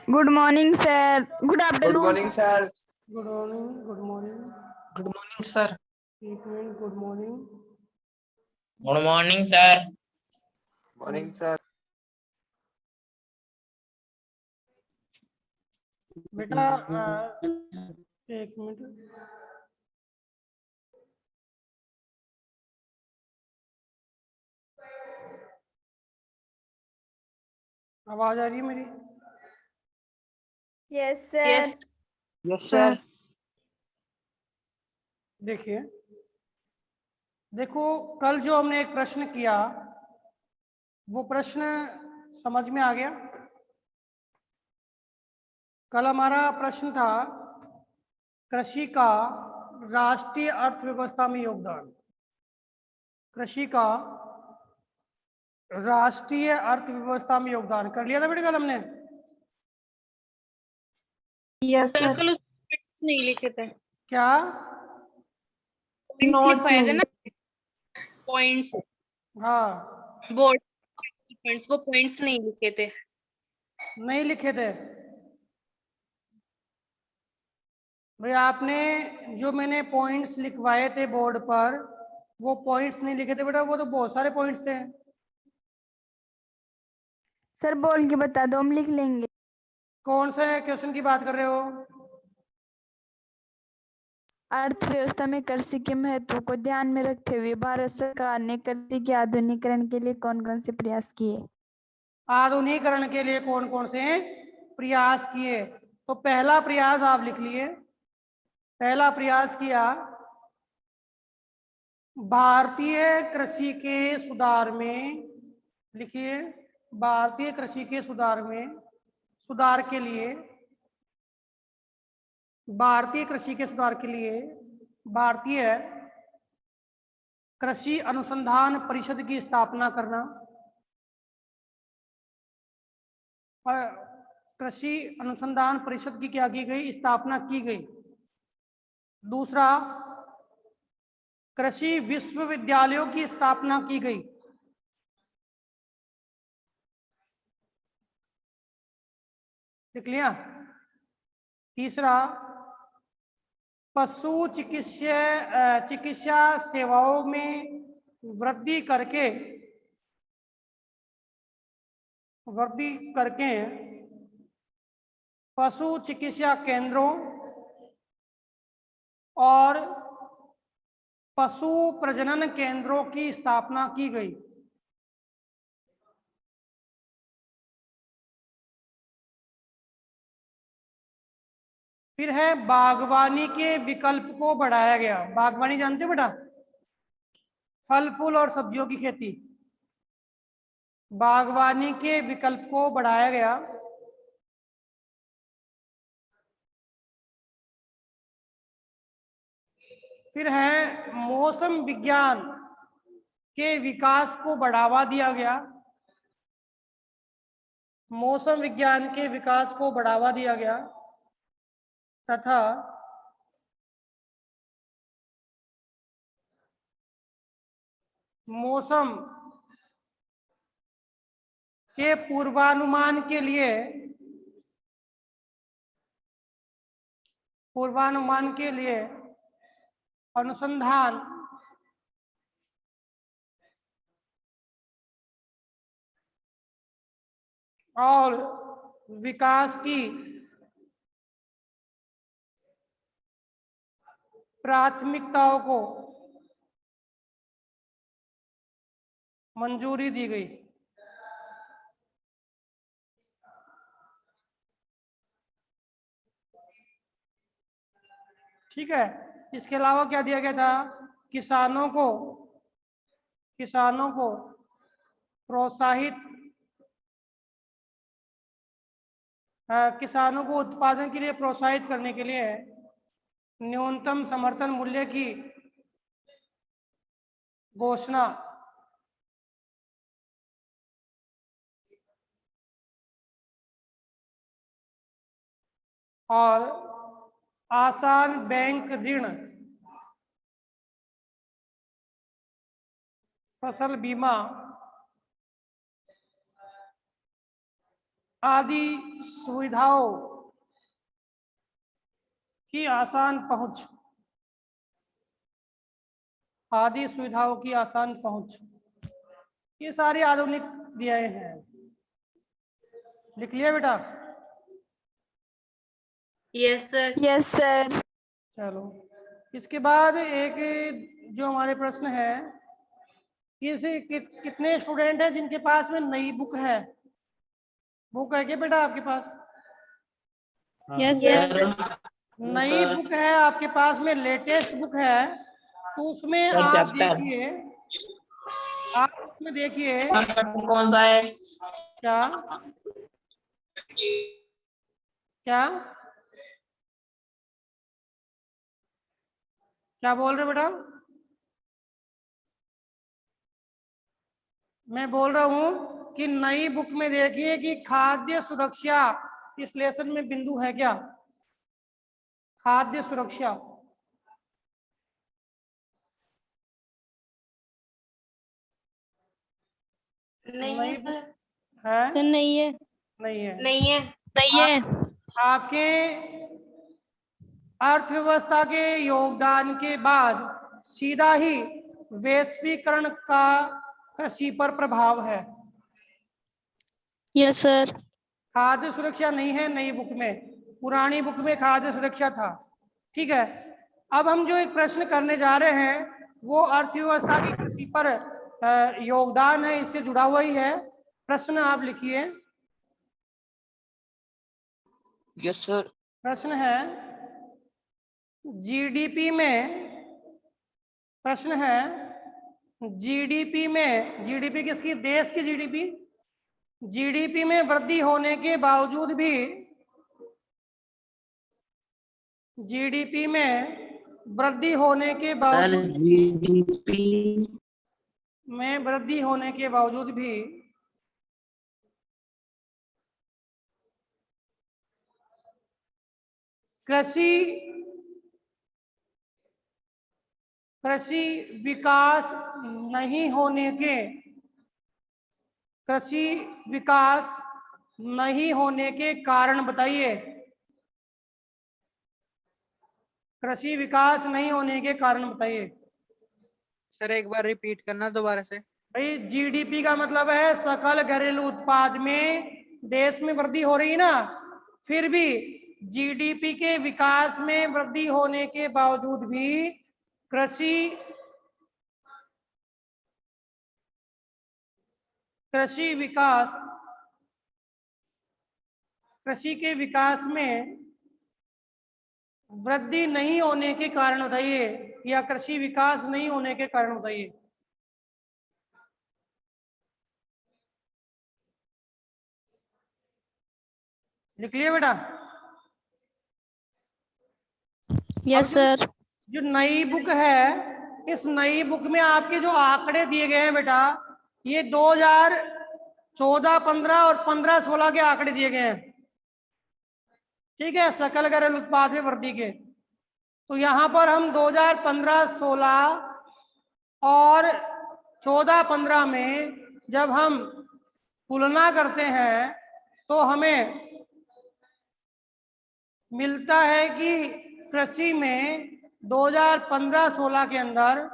Good morning sir. Good afternoon. Morning sir. Good morning. Good morning. Good morning sir. एक minute. Good morning. Good morning sir. Morning sir. बेटा एक minute. आवाज आ रही है मेरी? Yes sir. Yes sir. देखो कल जो हमने एक प्रश्न किया वो प्रश्न समझ में आ गया। कल हमारा प्रश्न था कृषि का राष्ट्रीय अर्थव्यवस्था में योगदान। कृषि का राष्ट्रीय अर्थव्यवस्था में योगदान कर लिया था बेटा कल हमने। Yes sir. कल पॉइंट्स नहीं लिखे थे। क्या पॉइंट्स लिखवाए थे ना, पॉइंट्स हाँ बोर्ड पॉइंट्स, वो पॉइंट्स नहीं लिखे थे। नहीं लिखे थे भाई आपने। जो मैंने पॉइंट्स लिखवाए थे बोर्ड पर वो पॉइंट्स नहीं लिखे थे बेटा। वो तो बहुत सारे पॉइंट्स थे। सर बोल के बता दो, हम लिख लेंगे। कौन से क्वेश्चन की बात कर रहे हो? अर्थव्यवस्था में कृषि के महत्व को ध्यान में रखते हुए भारत सरकार ने कृषि के आधुनिकीकरण के लिए कौन कौन से प्रयास किए? आधुनिकीकरण के लिए कौन कौन से प्रयास किए? तो पहला प्रयास आप लिख लिए। पहला प्रयास किया भारतीय कृषि के सुधार में। लिखिए भारतीय कृषि के सुधार में, सुधार के लिए, भारतीय कृषि के सुधार के लिए भारतीय कृषि अनुसंधान परिषद की स्थापना करना। कृषि अनुसंधान परिषद की क्या की गई? स्थापना की गई। दूसरा कृषि विश्वविद्यालयों की स्थापना की गई। लिख लिया? तीसरा पशु चिकित्सा सेवाओं में वृद्धि करके पशु चिकित्सा केंद्रों और पशु प्रजनन केंद्रों की स्थापना की गई। फिर है बागवानी के विकल्प को बढ़ाया गया। बागवानी जानते हो बेटा? फल फूल और सब्जियों की खेती। बागवानी के विकल्प को बढ़ाया गया। फिर है मौसम विज्ञान के विकास को बढ़ावा दिया गया। मौसम विज्ञान के विकास को बढ़ावा दिया गया तथा मौसम के पूर्वानुमान के लिए अनुसंधान और विकास की प्राथमिकताओं को मंजूरी दी गई। ठीक है। इसके अलावा क्या दिया गया था? किसानों को प्रोत्साहित किसानों को उत्पादन के लिए प्रोत्साहित करने के लिए न्यूनतम समर्थन मूल्य की घोषणा। और आसान बैंक ऋण, फसल बीमा आदि सुविधाओं की आसान पहुंच, आदि सुविधाओं की आसान पहुंच, ये सारी आधुनिक क्रियाएं हैं। लिख लिया बेटा? Yes sir. Yes sir. चलो, इसके बाद एक जो हमारे प्रश्न है, कितने स्टूडेंट हैं जिनके पास में नई बुक है? बुक है क्या बेटा आपके पास? Yes sir. नई बुक है आपके पास में, लेटेस्ट बुक है, तो उसमें आप देखिए, आप उसमें देखिए कौन सा है? क्या क्या क्या बोल रहे बेटा? मैं बोल रहा हूं कि नई बुक में देखिए कि खाद्य सुरक्षा इस लेसन में बिंदु है क्या? खाद्य सुरक्षा नहीं है सर। है? नहीं है। नहीं है। नहीं है। नहीं है। आपके अर्थव्यवस्था के योगदान के बाद सीधा ही वैश्वीकरण का कृषि पर प्रभाव है। Yes sir. खाद्य सुरक्षा नहीं है नई बुक में, पुरानी बुक में खाद्य सुरक्षा था। ठीक है, अब हम जो एक प्रश्न करने जा रहे हैं वो अर्थव्यवस्था की कृषि पर योगदान है, इससे जुड़ा हुआ ही है। प्रश्न आप लिखिए। Yes sir. प्रश्न है जीडीपी में, प्रश्न है जीडीपी में, जीडीपी किसकी? देश की जीडीपी, जीडीपी में वृद्धि होने के बावजूद भी, जीडीपी में वृद्धि होने के बावजूद, जीडीपी में वृद्धि होने के बावजूद भी कृषि कृषि विकास नहीं होने के, कृषि विकास नहीं होने के कारण बताइए। कृषि विकास नहीं होने के कारण बताइए। सर एक बार रिपीट करना दोबारा से। भाई जीडीपी का मतलब है सकल घरेलू उत्पाद में देश में वृद्धि हो रही ना, फिर भी जीडीपी के विकास में वृद्धि होने के बावजूद भी कृषि विकास, कृषि के विकास में वृद्धि नहीं होने के कारण बताइए, या कृषि विकास नहीं होने के कारण बताइए। लिख लिया बेटा? Yes sir. जो नई बुक है, इस नई बुक में आपके जो आंकड़े दिए गए हैं बेटा, ये 2014-15 और 15-16 के आंकड़े दिए गए हैं। ठीक है, सकल घरेलू उत्पाद में वृद्धि के। तो यहाँ पर हम 2015-16 और 14-15 में जब हम तुलना करते हैं तो हमें मिलता है कि कृषि में 2015-16 के अंदर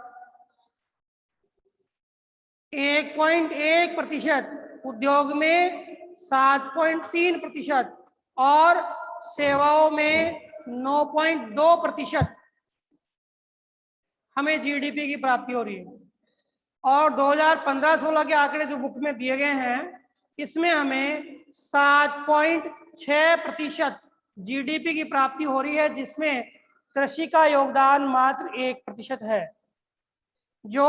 1.1%, उद्योग में 7.3% और सेवाओं में 9.2% हमें जीडीपी की प्राप्ति हो रही है। और 2015-16 के आंकड़े जो बुक में दिए गए हैं, इसमें हमें 7.6% जीडीपी की प्राप्ति हो रही है, जिसमें कृषि का योगदान मात्र 1% है, जो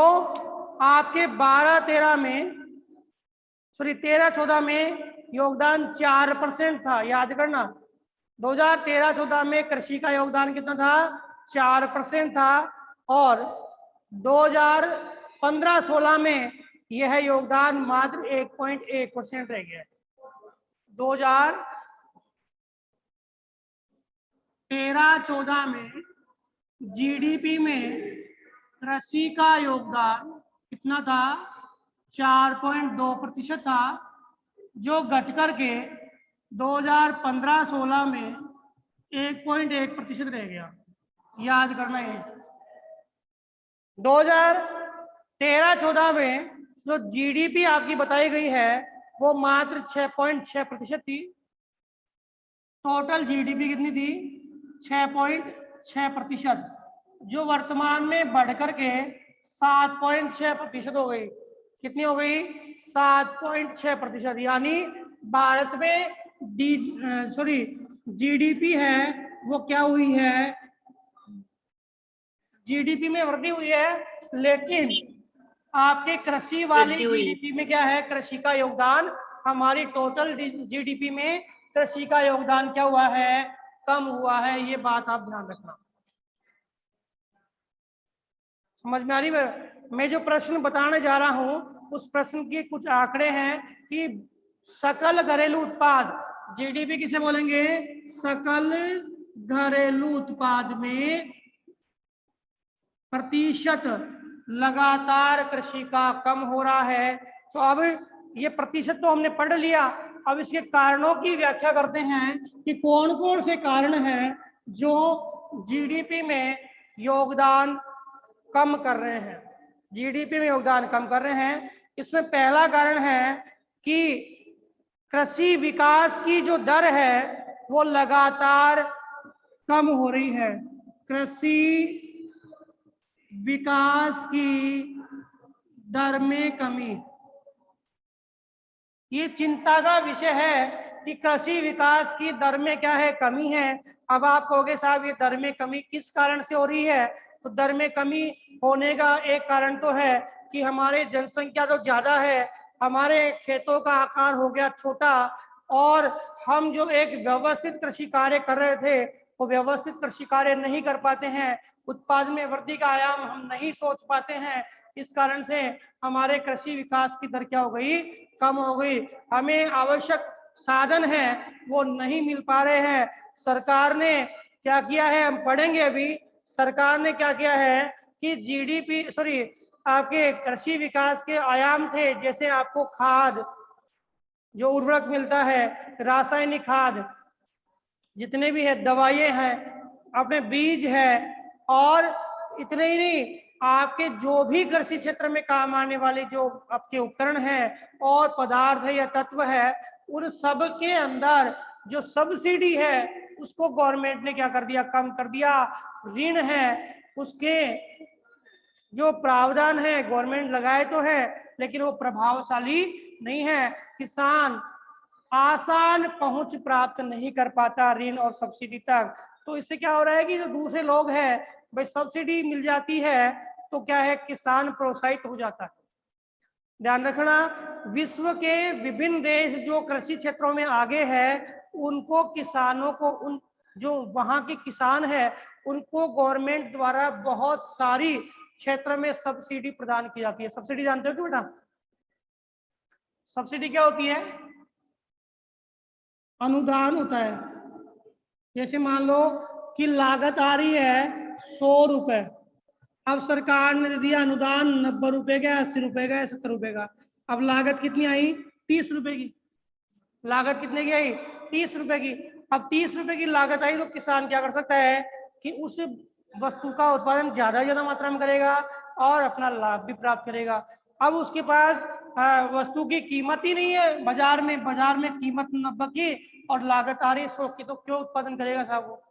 आपके 13-14 में योगदान 4% था। याद करना, 2013-14 में कृषि का योगदान कितना था? 4% था, और 2015-16 में यह योगदान मात्र 1.1% रह गया है। 2013-14 में जीडीपी में कृषि का योगदान कितना था? 4.2% था, जो घट करके 2015-16 में 1.1% रह गया, याद करना है। 2013-14 में जो जीडीपी आपकी बताई गई है वो मात्र 6.6% थी। टोटल जीडीपी कितनी थी? 6.6%, जो वर्तमान में बढ़कर के 7.6% हो गई। कितनी हो गई? 7.6%। यानी भारत में जीडीपी है वो क्या हुई है? जीडीपी में वृद्धि हुई है, लेकिन आपके कृषि वाली जीडीपी में क्या है? कृषि का योगदान। हमारी टोटल जीडीपी में कृषि का योगदान क्या हुआ है? कम हुआ है। ये बात आप ध्यान रखना। समझ में आ रही? मैं जो प्रश्न बताने जा रहा हूं उस प्रश्न के कुछ आंकड़े हैं कि सकल घरेलू उत्पाद, जीडीपी किसे बोलेंगे? सकल घरेलू उत्पाद में प्रतिशत लगातार कृषि का कम हो रहा है। तो अब ये प्रतिशत तो हमने पढ़ लिया, अब इसके कारणों की व्याख्या करते हैं कि कौन कौन से कारण हैं जो जीडीपी में योगदान कम कर रहे हैं। जीडीपी में योगदान कम कर रहे हैं। इसमें पहला कारण है कि कृषि विकास की जो दर है वो लगातार कम हो रही है। कृषि विकास की दर में कमी, ये चिंता का विषय है कि कृषि विकास की दर में क्या है? कमी है। अब आप कहोगे साहब ये दर में कमी किस कारण से हो रही है? तो दर में कमी होने का एक कारण तो है कि हमारे जनसंख्या तो ज्यादा है, हमारे खेतों का आकार हो गया छोटा, और हम जो एक व्यवस्थित कृषि कार्य कर रहे थे वो व्यवस्थित कृषि कार्य नहीं कर पाते हैं। उत्पादन में वृद्धि का आयाम हम नहीं सोच पाते हैं। इस कारण से हमारे कृषि विकास की दर क्या हो गई? कम हो गई। हमें आवश्यक साधन है वो नहीं मिल पा रहे हैं। सरकार ने क्या किया है? हम पढ़ेंगे अभी। सरकार ने क्या किया है कि जीडीपी आपके कृषि विकास के आयाम थे, जैसे आपको खाद, जो उर्वरक मिलता है, रासायनिक खाद जितने भी है, दवाइयाँ हैं, अपने बीज है, और इतने ही नहीं, आपके जो भी कृषि क्षेत्र में काम आने वाले जो आपके उपकरण हैं और पदार्थ है या तत्व है, उन सब के अंदर जो सब्सिडी है उसको गवर्नमेंट ने क्या कर दिया? कम कर दिया। ऋण है उसके जो प्रावधान है गवर्नमेंट लगाए तो है, लेकिन वो प्रभावशाली नहीं है। किसान आसान पहुंच प्राप्त नहीं कर पाता ऋण और सब्सिडी तक। तो इससे क्या हो रहा है कि जो दूसरे लोग हैं भाई सब्सिडी मिल जाती है तो क्या है? किसान प्रोत्साहित हो जाता है। ध्यान रखना, विश्व के विभिन्न देश जो कृषि क्षेत्रों में आगे है उनको, किसानों को, उन जो वहां के किसान है उनको गवर्नमेंट द्वारा बहुत सारी क्षेत्र में सब्सिडी प्रदान की जाती है। सब्सिडी जानते हो क्यों बेटा? सब्सिडी क्या होती है? अनुदान होता है। जैसे मान लो कि लागत आ रही है 100 रुपए, अब सरकार ने दिया अनुदान 90 रुपए का, 80 रुपए का, 70 रुपए का। अब लागत कितनी आई? 30 रुपए की। लागत कितने की आई? 30 रुपए की। अब 30 रुपए की लागत आई तो किसान क्या कर सकता है कि उस वस्तु का उत्पादन ज्यादा मात्रा में करेगा और अपना लाभ भी प्राप्त करेगा। अब उसके पास वस्तु की कीमत ही नहीं है बाजार में कीमत 90 की और लागत आ रही है 100 की, तो क्यों उत्पादन करेगा साहब वो?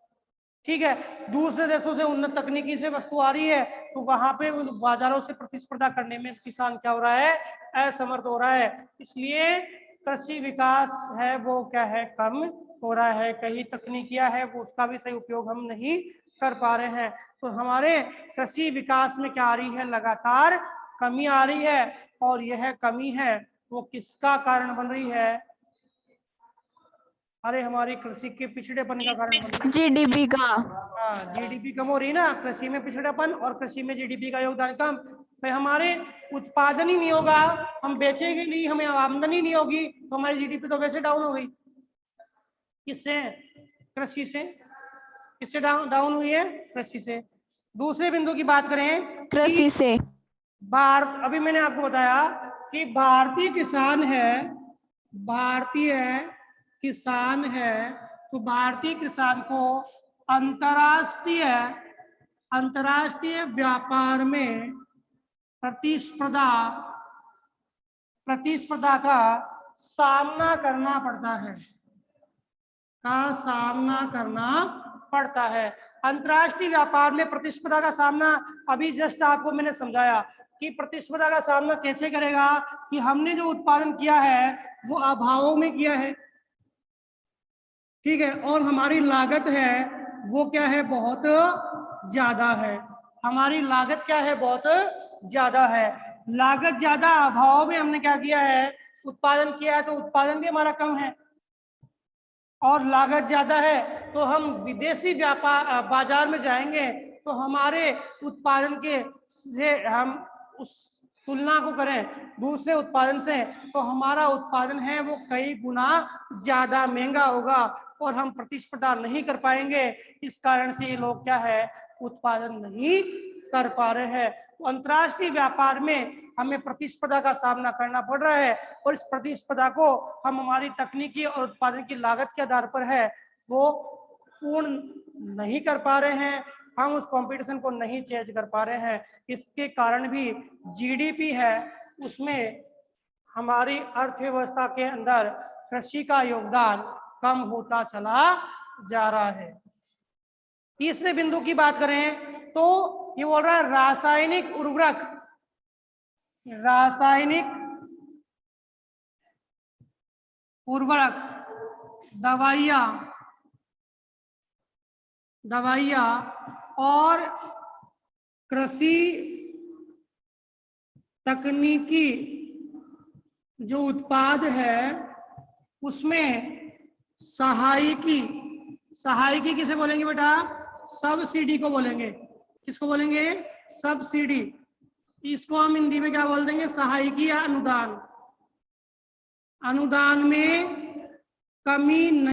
ठीक है, दूसरे देशों से उन्नत तकनीकी से वस्तु आ रही है तो वहां पे बाजारों से प्रतिस्पर्धा करने में किसान क्या हो रहा है? असमर्थ हो रहा है। इसलिए कृषि विकास है वो क्या है? कम हो रहा है। कई तकनीकियां है वो उसका भी सही उपयोग हम नहीं कर पा रहे हैं। तो हमारे कृषि विकास में क्या आ रही है? लगातार कमी आ रही है, और यह कमी है वो किसका कारण बन रही है? अरे हमारी कृषि के पिछड़ेपन का कारण बन रही है। जीडीपी का। हाँ, जीडीपी कम हो रही ना, कृषि में पिछड़ेपन और कृषि में जीडीपी का योगदान कम। भाई हमारे उत्पादन ही नहीं होगा, हम बेचेंगे नहीं, हमें आमदनी नहीं होगी, तो हमारी जीडीपी तो वैसे डाउन हो गई। किससे? कृषि से। किससे डाउन हुई है? कृषि से। दूसरे बिंदु की बात करें, कृषि से। भारत, अभी मैंने आपको बताया कि भारतीय किसान है, भारतीय किसान है तो भारतीय किसान को अंतर्राष्ट्रीय व्यापार में प्रतिस्पर्धा का सामना करना पड़ता है। अंतर्राष्ट्रीय व्यापार में प्रतिस्पर्धा का सामना, अभी जस्ट आपको मैंने समझाया कि प्रतिस्पर्धा का सामना कैसे करेगा, कि हमने जो उत्पादन किया है वो अभावों में किया है, ठीक है, और हमारी लागत है वो क्या है, बहुत ज्यादा है। हमारी लागत क्या है, बहुत ज्यादा है। लागत ज्यादा, अभाव में हमने क्या किया है, उत्पादन किया है, तो उत्पादन भी हमारा कम है। और लागत ज्यादा है तो हम विदेशी बाजार में जाएंगे तो हमारे उत्पादन के से हम उस तुलना को करें दूसरे उत्पादन से, तो हमारा उत्पादन है वो कई गुना ज्यादा महंगा होगा और हम प्रतिस्पर्धा नहीं कर पाएंगे। इस कारण से ये लोग क्या है, उत्पादन नहीं कर पा रहे हैं। तो अंतर्राष्ट्रीय व्यापार में हमें प्रतिस्पर्धा का सामना करना पड़ रहा है और इस प्रतिस्पर्धा को हम हमारी तकनीकी और उत्पादन की लागत के आधार पर है वो पूर्ण नहीं कर पा रहे हैं, हम उस कंपटीशन को नहीं चेंज कर पा रहे हैं। इसके कारण भी जीडीपी है उसमें हमारी अर्थव्यवस्था के अंदर कृषि का योगदान कम होता चला जा रहा है। तीसरे बिंदु की बात करें तो ये बोल रहा है रासायनिक उर्वरक, दवाइयाँ और कृषि तकनीकी जो उत्पाद है उसमें सहायकी किसे बोलेंगे बेटा, सब्सिडी को बोलेंगे। किसको बोलेंगे, सब्सिडी। इसको हम हिंदी में क्या बोल देंगे, सहायकी या अनुदान। अनुदान में कमी नहीं